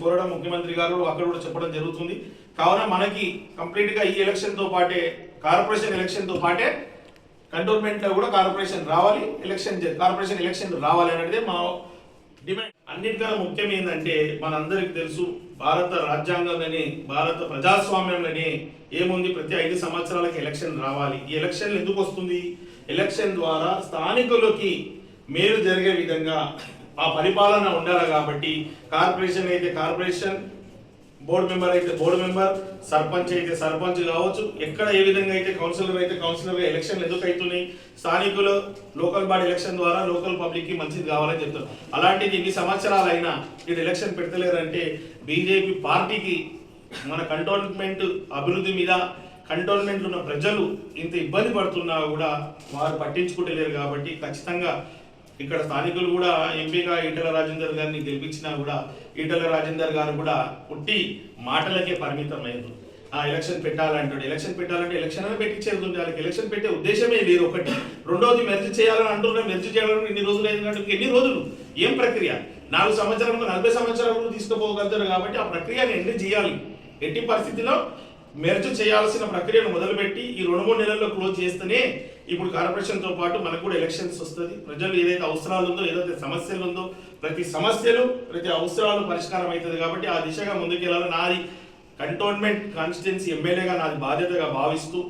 కోరడం ముఖ్యమంత్రి గారు అక్కడ కూడా చెప్పడం జరుగుతుంది. కావున మనకి కంప్లీట్ గా ఈ ఎలక్షన్ తో పాటే కార్పొరేషన్ ఎలక్షన్ తో పాటే కంటోన్మెంట్ లో కూడా కార్పొరేషన్ ఎలక్షన్ రావాలి అనేది మా డిమాండ్. అన్నిటికన్నా ముఖ్యం ఏంటంటే మనందరికి తెలుసు, భారత రాజ్యాంగంలోని భారత ప్రజాస్వామ్యంలోని ఏముంది, ప్రతి 5 సంవత్సరాలకి ఎలక్షన్ రావాలి. ఈ ఎలక్షన్ ఎందుకు వస్తుంది? ఎలక్షన్ ద్వారా స్థానికులకి మేలు జరిగే విధంగా ఆ పరిపాలన ఉండాలి. కాబట్టి కార్పొరేషన్ అయితే కార్పొరేషన్, బోర్డు మెంబర్ అయితే బోర్డు మెంబర్, సర్పంచ్ అయితే సర్పంచ్ కావచ్చు, ఎక్కడ ఏ విధంగా అయితే కౌన్సిలర్ అయితే కౌన్సిలర్గా ఎలక్షన్లు ఎందుకు అవుతున్నాయి? స్థానికులు లోకల్ బాడీ ఎలక్షన్ ద్వారా లోకల్ పబ్లిక్ కి మంచిది కావాలని చెప్తారు. అలాంటిది ఇన్ని సంవత్సరాలైనా వీడు ఎలక్షన్ పెడతలేరంటే బీజేపీ పార్టీకి మన కంటోన్మెంట్ అభివృద్ధి మీద, కంటోన్మెంట్ ఉన్న ప్రజలు ఇంత ఇబ్బంది పడుతున్నా కూడా వారు పట్టించుకుంటలేరు. కాబట్టి ఖచ్చితంగా ఇక్కడ స్థానికులు కూడా ఎంపీగా ఈటల రాజేందర్ గారిని గెలిపించినా కూడా ఈటల రాజేందర్ గారు కూడా పుట్టి మాటలకే పరిమితమైంది. ఆ ఎలక్షన్ పెట్టాలంటాడు. ఎలక్షన్ ఎలక్షన్ అని పెట్టించేది ఉంది. వాళ్ళకి ఎలక్షన్ పెట్టే ఉద్దేశమే లేదు. ఒకటి. రెండోది మెర్జ్ చేయాలని అంటున్నారు. మెర్జ్ చేయాలని ఎన్ని రోజులు అయిందంటే ఎన్ని రోజులు, ఏం ప్రక్రియ? 4 సంవత్సరాలు 40 సంవత్సరాలు తీసుకుపోగలుగుతారు. కాబట్టి ఆ ప్రక్రియను ఎన్ని చేయాలి? ఎట్టి పరిస్థితిలో మెర్జ్ చేయాల్సిన ప్రక్రియను మొదలుపెట్టి ఈ 2-3 నెలల్లో క్లోజ్ చేస్తేనే ఇప్పుడు కార్పొరేషన్ తో పాటు మనకు కూడా ఎలక్షన్స్ వస్తుంది. ప్రజలు ఏదైతే అవసరాలు ఉందో, ఏదైతే సమస్యలు ఉందో, ప్రతి అవసరాలు పరిష్కారం అవుతుంది. కాబట్టి ఆ దిశగా ముందుకెళ్ళాలని నాది కంటోన్మెంట్ కాన్స్టిట్యున్సీ ఎమ్మెల్యేగా నాది బాధ్యతగా భావిస్తూ